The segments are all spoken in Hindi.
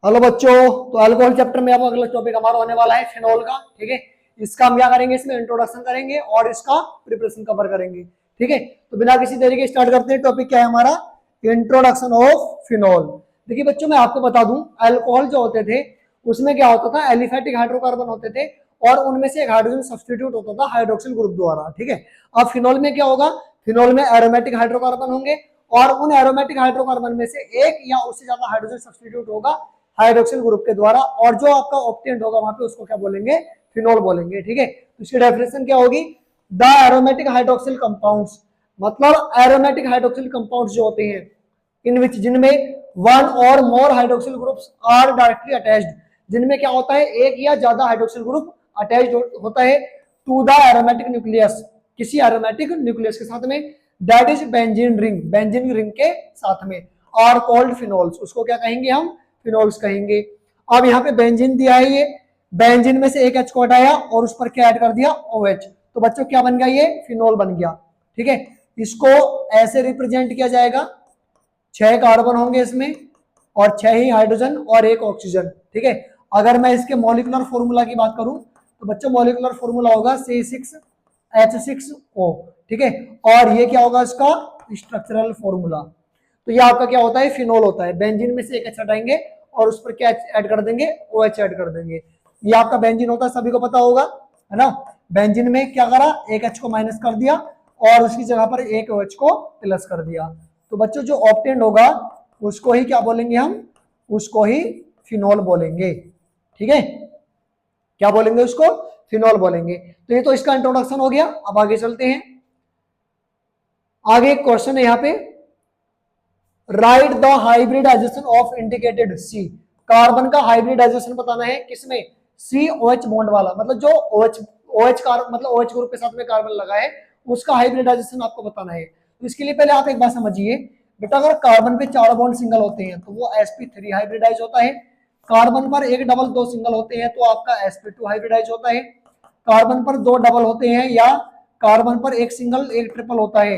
हेलो बच्चों, तो अल्कोहल चैप्टर में अब अगला टॉपिक हमारा होने वाला है फिनोल का। ठीक है, इसका हम क्या करेंगे, इसमें इंट्रोडक्शन करेंगे और इसका प्रिपरेशन कवर करेंगे। ठीक है, तो बिना किसी देरी के स्टार्ट करते हैं। टॉपिक क्या है हमारा, इंट्रोडक्शन ऑफ फिनोल। देखिए बच्चों, मैं आपको बता दूं, अल्कोहल जो होते थे उसमें क्या होता था, एलिफेटिक हाइड्रोकार्बन होते थे और उनमें से एक हाइड्रोजन सब्स्टिट्यूट होता था हाइड्रोक्सिल ग्रुप द्वारा। ठीक है, अब फिनोल में क्या होगा, फिनोल में एरोमेटिक हाइड्रोकार्बन होंगे और उन एरोमेटिक हाइड्रोकार्बन में से एक या उससे ज्यादा हाइड्रोजन सब्स्टिट्यूट होगा हाइड्रोक्सिल ग्रुप के द्वारा, और जो आपका ऑप्टेंट होगा वहां पे उसको क्या बोलेंगे, फिनोल बोलेंगे। ठीक है, तो इसकी डेफिनेशन क्या होगी, द एरोमेटिक हाइड्रोक्सिल कंपाउंड्स, मतलब एरोमेटिक हाइड्रोक्सिल कंपाउंड्स जो होते हैं इन विच जिनमें वन और more hydroxyl groups are directly attached, जिनमें क्या होता है एक या ज्यादा हाइड्रोक्सिल ग्रुप अटैच्ड होता है टू द एरोमेटिक न्यूक्लियस, किसी एरोमेटिक न्यूक्लियस के साथ में, that is benzene ring, benzene ring के साथ में, आर कॉल्ड फिनोल्स, उसको क्या कहेंगे हम, फिनोल्स कहेंगे। अब यहाँ पे बेंजीन दिया है, ये बेंजीन में से एक H को हटाया और उस पर क्या ऐड कर दिया, OH, तो बच्चों क्या बन गया, ये फिनोल बन गया। ठीक है, इसको ऐसे रिप्रेजेंट किया जाएगा, 6 कार्बन होंगे इसमें और 6 ही हाइड्रोजन और एक ऑक्सीजन। ठीक है, अगर मैं इसके मॉलिक्यूलर फॉर्मूला की बात करूं तो बच्चों मॉलिक्यूलर फॉर्मूला होगा C6H6O। ठीक है, और ये क्या होगा इसका स्ट्रक्चरल फॉर्मूला। तो ये आपका क्या होता है, फिनोल होता है। बेंजीन में से एक H हटाएंगे और उस पर क्या ऐड कर देंगे, OH ऐड कर देंगे। ये आपका बेंजीन होता है, सभी को पता होगा, है ना। बेंजीन में क्या करा, एक H को माइनस कर दिया और उसकी जगह पर एक OH को प्लस कर दिया। तो बच्चों जो ऑप्टेंड होगा उसको ही क्या बोलेंगे हम, उसको ही फिनोल बोलेंगे। ठीक है, क्या बोलेंगे उसको, फिनोल बोलेंगे। तो ये तो इसका इंट्रोडक्शन हो गया। अब आगे चलते हैं। आगे एक क्वेश्चन है यहाँ पे, write the hybridization of indicated C, carbon का हाइब्रिडाइजेशन बताना है, किसमें, COH बॉन्ड वाला, मतलब जो OH कार्बन मतलब OH ग्रुप के साथ में कार्बन लगा है उसका हाइब्रिडाइजेशन आपको बताना है। तो इसके लिए पहले आप एक बात समझिए बेटा, अगर कार्बन पे 4 बॉन्ड सिंगल होते हैं तो वो sp3 हाइब्रिडाइज होता है, कार्बन पर एक डबल 2 सिंगल होते हैं तो आपका sp2 हाइब्रिडाइज होता है, कार्बन पर 2 डबल होते हैं या कार्बन पर एक सिंगल एक ट्रिपल होता है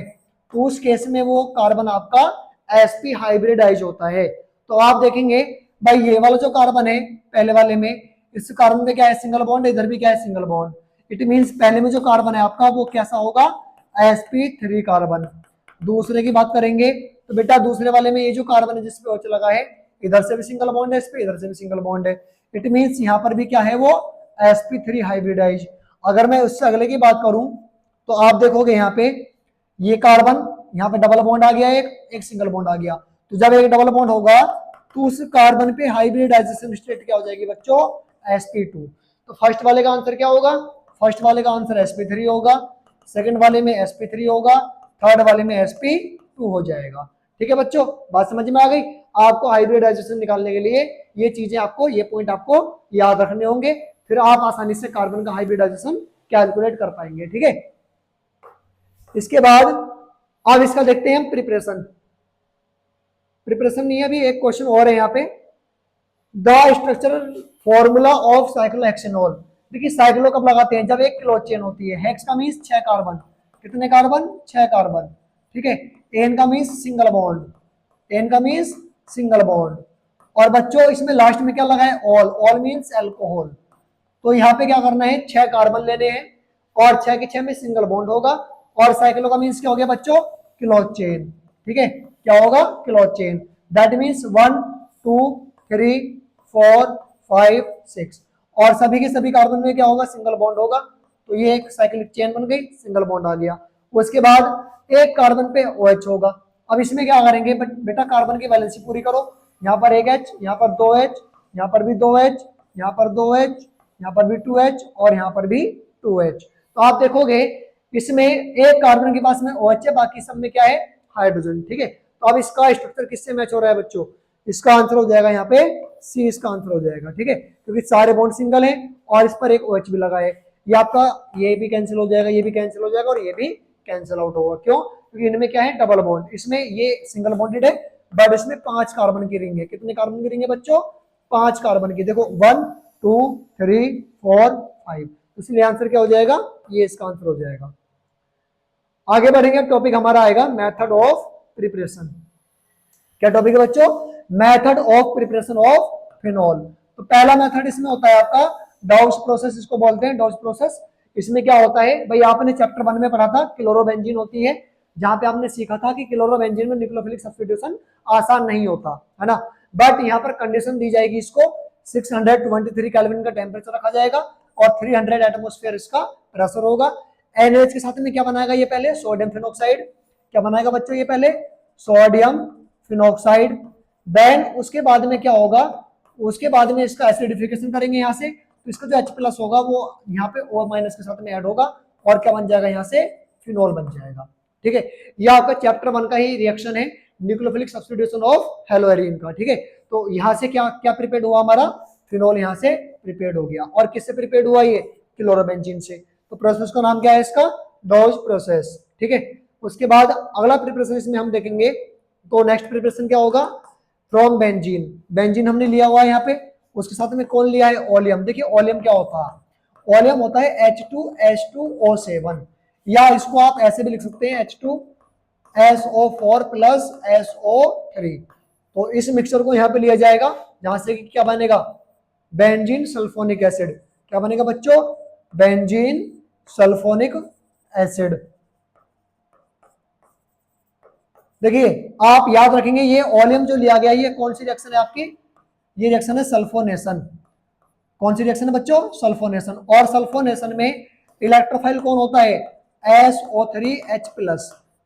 तो उस केस में वो कार्बन आपका sp हाइब्रिडाइज होता है। तो आप देखेंगे भाई ये वाला जो कार्बन है पहले वाले में, इस कार्बन में क्या है, सिंगल बॉन्ड, इधर भी क्या है, सिंगल बॉन्ड। इट मींस पहले में जो कार्बन है आपका वो कैसा होगा, sp3 कार्बन। दूसरे की बात करेंगे तो बेटा दूसरे वाले में ये जो कार्बन है जिसपे OH लगा है, इधर से भी सिंगल बॉन्ड है, इस पे इधर से भी सिंगल बॉन्ड है। इट मींस यहाँ पर भी क्या है, वो sp3 हाइब्रिडाइज। अगर मैं उससे अगले की बात करूं तो आप देखोगे यहाँ पे ये कार्बन, यहाँ पे डबल बॉन्ड आ गया, एक सिंगल बॉन्ड आ गया। तो जब एक डबल बॉन्ड होगा तो उस कार्बन पे हाइब्रिडाइजेशन स्टेट क्या हो जाएगी बच्चों, sp2। तो फर्स्ट वाले का आंसर क्या होगा, फर्स्ट वाले का आंसर sp3 होगा, सेकंड वाले में sp3 होगा, थर्ड वाले में sp2 हो जाएगा। ठीक है बच्चों, बात समझ में आ गई। आपको हाइब्रिडाइजेशन निकालने के लिए ये चीजें आपको, ये पॉइंट आपको याद रखने होंगे, फिर आप आसानी से कार्बन का हाइब्रिडाइजेशन कैलकुलेट कर पाएंगे। ठीक है, इसके बाद अब इसका देखते हैं हम प्रिपरेशन। प्रिपरेशन नहीं है अभी, एक क्वेश्चन और है यहाँ पे, the structural formula of cyclohexanol. देखिए साइक्लो कब लगाते हैं, जब एक क्लोज चेन होती है, हेक्स का मीन्स 6 कार्बन, कितने कार्बन, 6 कार्बन। ठीक है, एन का मीन्स सिंगल बॉन्ड, एन का मीन्स सिंगल बॉन्ड, और बच्चों इसमें लास्ट में क्या लगा है, ऑल, ऑल मीन्स एल्कोहल। तो यहाँ पे क्या करना है, 6 कार्बन लेने हैं और 6 के 6 में सिंगल बॉन्ड होगा, और साइक्लो का मीन्स क्या हो गया बच्चों, क्लोज चेन। ठीक है, क्या होगा, क्लोज चेन, दैट मीन्स 1 2 3 4 5 6, और सभी के सभी कार्बन में क्या होगा, सिंगल बॉन्ड होगा। तो ये एक साइक्लिक चेन बन गई, सिंगल बॉन्ड आ गया। उसके बाद एक कार्बन पे OH होगा। अब इसमें क्या करेंगे बेटा, कार्बन की वैलेंसी पूरी करो, यहाँ पर एक H, यहाँ पर 2H, यहाँ पर भी 2H, यहाँ पर 2H, यहाँ पर भी 2H और यहाँ पर भी 2H। तो आप देखोगे इसमें एक कार्बन के पास में OH है, बाकी सब में क्या है, हाइड्रोजन। ठीक है, तो अब इसका स्ट्रक्चर किससे मैच हो रहा है बच्चों, इसका आंसर हो जाएगा यहाँ पे C, इसका आंसर हो जाएगा। ठीक है, क्योंकि सारे बॉन्ड सिंगल है और इस पर एक OH भी लगा है। ये आपका ये भी कैंसिल हो जाएगा, ये भी कैंसिल हो जाएगा और ये भी कैंसिल आउट होगा। क्यों, क्योंकि इनमें क्या है, डबल बॉन्ड, इसमें ये सिंगल बॉन्डेड है बट इसमें 5 कार्बन की रिंग है। कितने कार्बन की रिंग है बच्चों, 5 कार्बन की। देखो 1 2 3 4 5, इसलिए आंसर क्या हो जाएगा, ये इसका आंसर हो जाएगा। आगे बढ़ेंगे, टॉपिक हमारा आएगा मेथड ऑफ प्रिपरेशन। क्या टॉपिक है बच्चों, method of preparation of phenol. तो पहला मेथड इसमें होता है आपका डाउस प्रोसेस, इसको बोलते हैं डाउस प्रोसेस। इसमें क्या होता है भाई, आपने चैप्टर 1 में पढ़ा था क्लोरोबेंजीन होती है, जहां पे आपने सीखा था कि क्लोरोबेंजीन में न्यूक्लियोफिलिक सब्स्टिट्यूशन आसान नहीं होता है ना, बट यहाँ पर कंडीशन दी जाएगी, इसको 623 केल्विन का टेम्परेचर रखा जाएगा और 300 एटमोस्फेयर इसका प्रेशर होगा। NaOH के साथ में क्या बनाएगा ये पहले, सोडियम फिनॉक्साइड। क्या बनाएगा बच्चों ये पहले, सोडियम फिनॉक्साइड। देन उसके बाद में क्या होगा, उसके बाद में इसका एसिडिफिकेशन करेंगे यहाँ से, तो इसका जो H+ होगा वो यहाँ पे O- के साथ में ऐड होगा और क्या बन जाएगा यहाँ से, फिनोल बन जाएगा। ठीक है, ये आपका चैप्टर 1 का ही रिएक्शन है, न्यूक्लियोफिलिक सब्स्टिट्यूशन ऑफ हेलोएरिन का। ठीक है, तो यहाँ से क्या क्या प्रिपेयर्ड हुआ हमारा, फिनोल यहाँ से प्रिपेयर्ड हो गया। और किससे प्रिपेयर्ड हुआ ये, क्लोरोबेंजीन से। तो प्रोसेस का नाम क्या है इसका, डॉज प्रोसेस। ठीक है, उसके बाद अगला प्रिपरेशन इसमें हम देखेंगे, तो नेक्स्ट प्रिपरेशन क्या होगा, फ्रॉम बेंजीन। बेंजीन हमने लिया हुआ है यहाँ पे, उसके साथ में कौन लिया है, ओलियम। देखिए ओलियम क्या होता है, ओलियम होता है H2H2O7, या इसको आप ऐसे भी लिख सकते हैं H2SO4 प्लस SO3। तो इस मिक्सचर को यहाँ पे लिया जाएगा, जहां से क्या बनेगा, बेंजीन सल्फोनिक एसिड। क्या बनेगा बच्चों, बेंजीन सल्फोनिक एसिड। देखिए आप याद रखेंगे, ये ओलियम जो लिया गया ये कौन सी रिएक्शन है आपकी, ये रिएक्शन है सल्फोनेशन। कौन सी रिएक्शन है बच्चों, सल्फोनेशन। और सल्फोनेशन में इलेक्ट्रोफाइल कौन होता है, SO3H+।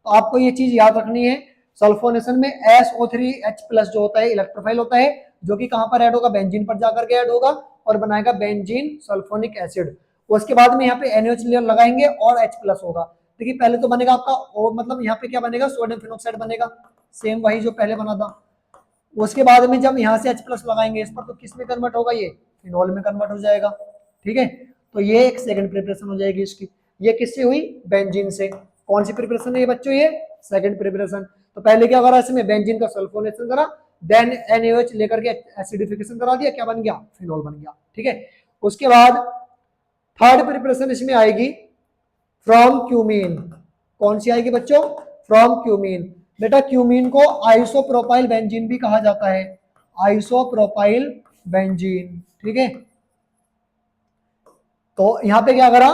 तो आपको ये चीज याद रखनी है, सल्फोनेशन में SO3H+ जो होता है इलेक्ट्रोफाइल होता है, जो कि कहां पर ऐड होगा, बेंजीन पर जाकर के ऐड होगा और बनाएगा बेंजीन सल्फोनिक एसिड। उसके बाद में यहाँ पे NaOH लेयर लगाएंगे और H+ होगा। देखिए पहले तो बनेगा आपका ओ, मतलब यहाँ पे क्या बनेगा, सोडियम फिनॉक्साइड बनेगा, सेम वही जो पहले बना था। उसके बाद में जब यहाँ से H+ लगाएंगे इस पर, तो किस में कन्वर्ट होगा, ये फिनोल में कन्वर्ट हो जाएगा। ठीक है, तो ये एक सेकंड प्रिपरेशन हो जाएगी इसकी। ये किससे हुई, बेंजीन से। कौन सी प्रिपरेशन है ये बच्चों, ये सेकंड प्रिपरेशन। तो पहले क्या करा इसमें, बेंजीन का सल्फोनेशन करा, देन NaOH लेकर के एसिडिफिकेशन करा दिया, क्या बन गया, फिनोल बन गया। ठीक है, उसके बाद थर्ड प्रिपरेशन इसमें आएगी फ्रॉम क्यूमीन। कौन सी आएगी बच्चों, फ्रॉम क्यूमीन। बेटा क्यूमीन को आइसोप्रोपाइल बेंजीन भी कहा जाता है, आइसोप्रोपाइल बेंजीन। ठीक है, तो यहां पे क्या करा,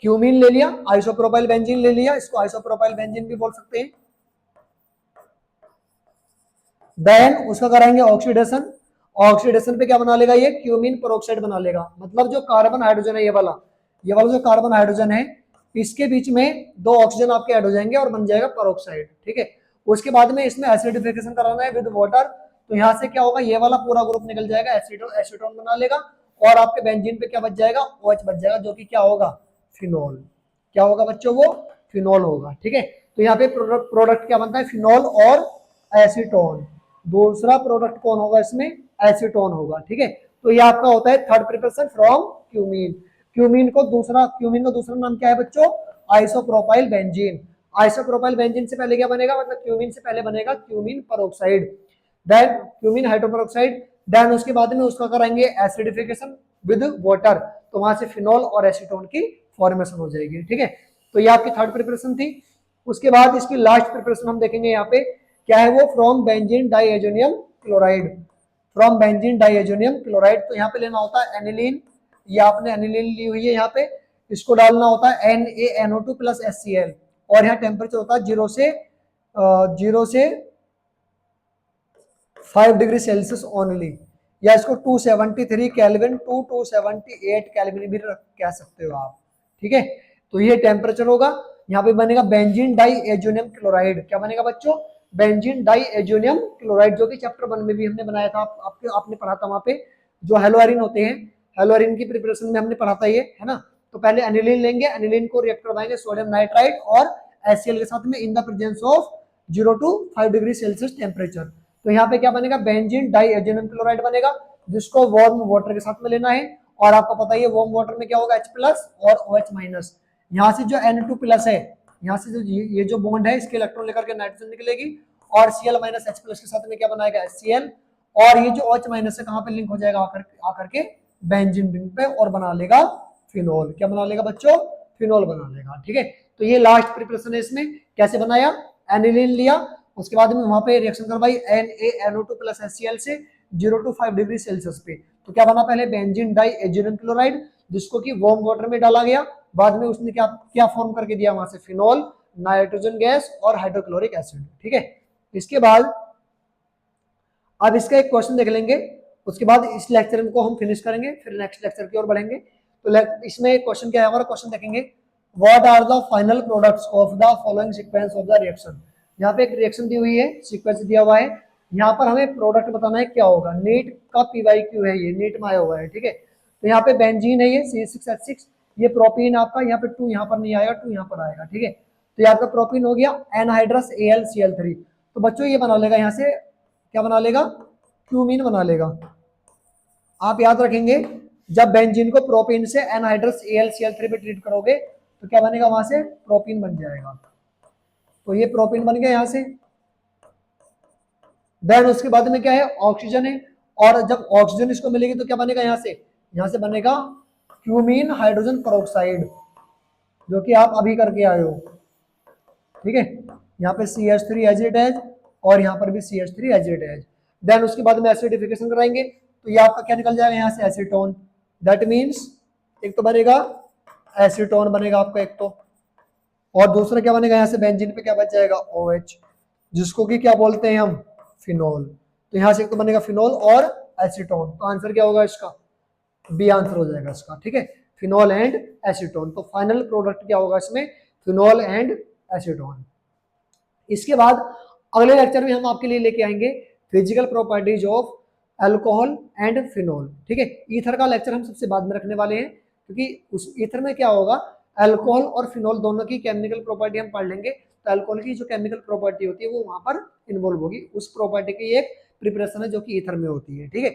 क्यूमीन ले लिया, आइसोप्रोपाइल बेंजीन ले लिया, इसको आइसोप्रोपाइल बेंजीन भी बोल सकते हैं। देन उसका कराएंगे ऑक्सीडेशन। ऑक्सीडेशन पे क्या बना लेगा ये, क्यूमीन पेरोक्साइड बना लेगा। मतलब जो कार्बन हाइड्रोजन है, ये वाला जो कार्बन हाइड्रोजन है, इसके बीच में दो ऑक्सीजन आपके ऐड हो जाएंगे और बन जाएगा पेरोक्साइड। ठीक है, उसके बाद में इसमें एसिडिफिकेशन कराना है विद वाटर, तो यहाँ से क्या होगा, ये वाला पूरा ग्रुप निकल जाएगा, एसीटोन बना लेगा और आपके बेंजीन पे क्या बच जाएगा, OH बच जाएगा, जो कि क्या होगा, फिनोल। क्या होगा बच्चों, वो फिनोल होगा। ठीक है, तो यहाँ पे प्रोडक्ट क्या बनता है, फिनोल और एसीटोन। दूसरा प्रोडक्ट कौन होगा इसमें, एसीटोन होगा। ठीक है, तो ये आपका होता है third preparation from cumene. Cumene का दूसरा नाम क्या है बच्चों, आइसोप्रोपाइल बेंजीन। आइसोप्रोपाइल बेंजीन से पहले क्या बनेगा, मतलब क्यूमीन से पहले बनेगा cumene peroxide, then cumene hydroperoxide, then उसके बाद में उसका कराएंगे एसिडिफिकेशन विद वाटर, तो वहां से फिनोल और एसीटोन की फॉर्मेशन हो जाएगी। ठीक है, तो ये आपकी थर्ड प्रिपरेशन थी। उसके बाद इसकी लास्ट प्रिपरेशन हम देखेंगे यहाँ पे क्या है, वो from benzene diazonium chloride. From benzene diazonium chloride, तो यहाँ पे लेना होता है एनिलीन, ये आपने एनिलीन ली हुई है यहाँ पे, इसको डालना होता है NaNO2 प्लस HCl, और यहाँ टेम्परेचर होता है 0 से 5 डिग्री सेल्सियस ओनली, या इसको 273 केल्विन टू 278 केल्विन भी कह सकते हो आप। ठीक है, तो ये टेम्परेचर होगा। यहाँ पे बनेगा बेंजीन डाइएजोनियम क्लोराइड। क्या बनेगा बच्चों, बेंजीन डाइएजोनियम क्लोराइड, जो कि चैप्टर 1 में भी हमने बनाया था, आपने पढ़ा था वहां पे, जो हेलोअरिन होते हैं, हेलोअरिन की प्रिपरेशन में हमने पढ़ा था ये, है ना। तो पहले एनिलीन लेंगे, एनिलीन को रिएक्ट करवाएंगे सोडियम नाइट्राइड और HCl के साथ में in the presence of 0 to 5 degree Celsius temperature. तो यहाँ पे क्या बनेगा, बेंजीन डाइएजोनियम क्लोराइड बनेगा, जिसको वार्म वाटर के साथ में लेना है। और आपको पता है वार्म वाटर में क्या होगा, H+ और OH-। यहाँ से जो N2+ है, यहाँ से जो ये जो बॉन्ड है, इसके इलेक्ट्रॉन लेकर के नाइट्रोजन निकलेगी और Cl - H+ के साथ में क्या बनाएगा, HCl, और ये जो OH- है कहाँ पे लिंक हो जाएगा, आकर के बेंजीन रिंग पे, और बना लेगा फिनोल। क्या बना लेगा बच्चों, फिनोल बना लेगा। ठीक है, तो ये लास्ट प्रिपरेशन है। इसमें कैसे बनाया, एनिलीन लिया, उसके बाद में वहां पे रिएक्शन करवाई NaNO2 प्लस HCl से, 0 to 5 डिग्री सेल्सियस पे। तो क्या बना पहले बेंजीन डाई एजियम क्लोराइड, जिसको कि वार्म वाटर में डाला गया, बाद में उसने क्या क्या फॉर्म करके दिया वहां से, फिनॉल, नाइट्रोजन गैस और हाइड्रोक्लोरिक एसिड। ठीक है, इसके बाद अब इसका एक क्वेश्चन देख लेंगे, उसके बाद इस लेक्चर को हम फिनिश करेंगे, फिर नेक्स्ट लेक्चर की ओर बढ़ेंगे। तो इसमें क्वेश्चन क्या है हमारा, क्वेश्चन देखेंगे what are the final products of the following sequence of the reaction. यहाँ पे एक रिएक्शन दी हुई है, सीक्वेंस दिया हुआ है, यहाँ पर हमें प्रोडक्ट बताना है क्या होगा। नीट का PYQ है, ये नीट में आया हुआ है। ठीक है, तो यहाँ पे बेंजीन है ये C6H6, ये प्रोपीन आपका, यहाँ पे 2 यहाँ पर नहीं आएगा, 2 यहाँ पर आएगा। ठीक है, तो यहाँ पे प्रोपीन हो गया, एनहाइड्रस AlCl3। तो बच्चों ये बना लेगा, यहाँ से क्या बना लेगा, क्यूमीन बना लेगा। आप याद रखेंगे जब बेंजीन को प्रोपीन से एनहाइड्रस AlCl3 पे ट्रीट करोगे तो क्या बनेगा, वहां से प्रोपीन बन जाएगा। तो ये प्रोपीन बन गया यहाँ से। देन उसके बाद में क्या है, ऑक्सीजन है, और जब ऑक्सीजन इसको मिलेगी तो क्या बनेगा, यहाँ से बनेगा क्यूमीन हाइड्रोजन पेरोक्साइड, जो कि आप अभी करके आए हो। ठीक है, यहाँ पे CH3 एज इट एज, और यहाँ पर भी CH3 as it as. Then उसके बाद में एसिडिफिकेशन कराएंगे तो ये आपका क्या निकल जाएगा, यहाँ से एसीटोन। दैट मीन्स एक तो बनेगा एसीटोन बनेगा आपका एक तो, और दूसरा क्या बनेगा, यहाँ से बेंजीन पे क्या बच जाएगा, OH, जिसको कि क्या बोलते हैं हम, फिनोल। तो यहाँ से एक तो बनेगा फिनोल और एसीटोन। तो आंसर क्या होगा इसका, बी आंसर हो जाएगा इसका। ठीक है, फिनोल एंड एसीटोन। तो फाइनल प्रोडक्ट क्या होगा इसमें, फिनोल एंड एसीटोन। इसके बाद अगले लेक्चर में हम आपके लिए लेके आएंगे physical properties of alcohol and phenol. ठीक है, ईथर का लेक्चर हम सबसे बाद में रखने वाले हैं, क्योंकि उस ईथर में क्या होगा, अल्कोहल और फिनोल दोनों की केमिकल प्रॉपर्टी हम पढ़ लेंगे। तो अल्कोहल की जो केमिकल प्रॉपर्टी होती है वो वहां पर इन्वॉल्व होगी, उस प्रॉपर्टी की एक प्रिपरेशन है जो कि ईथर में होती है। ठीक है,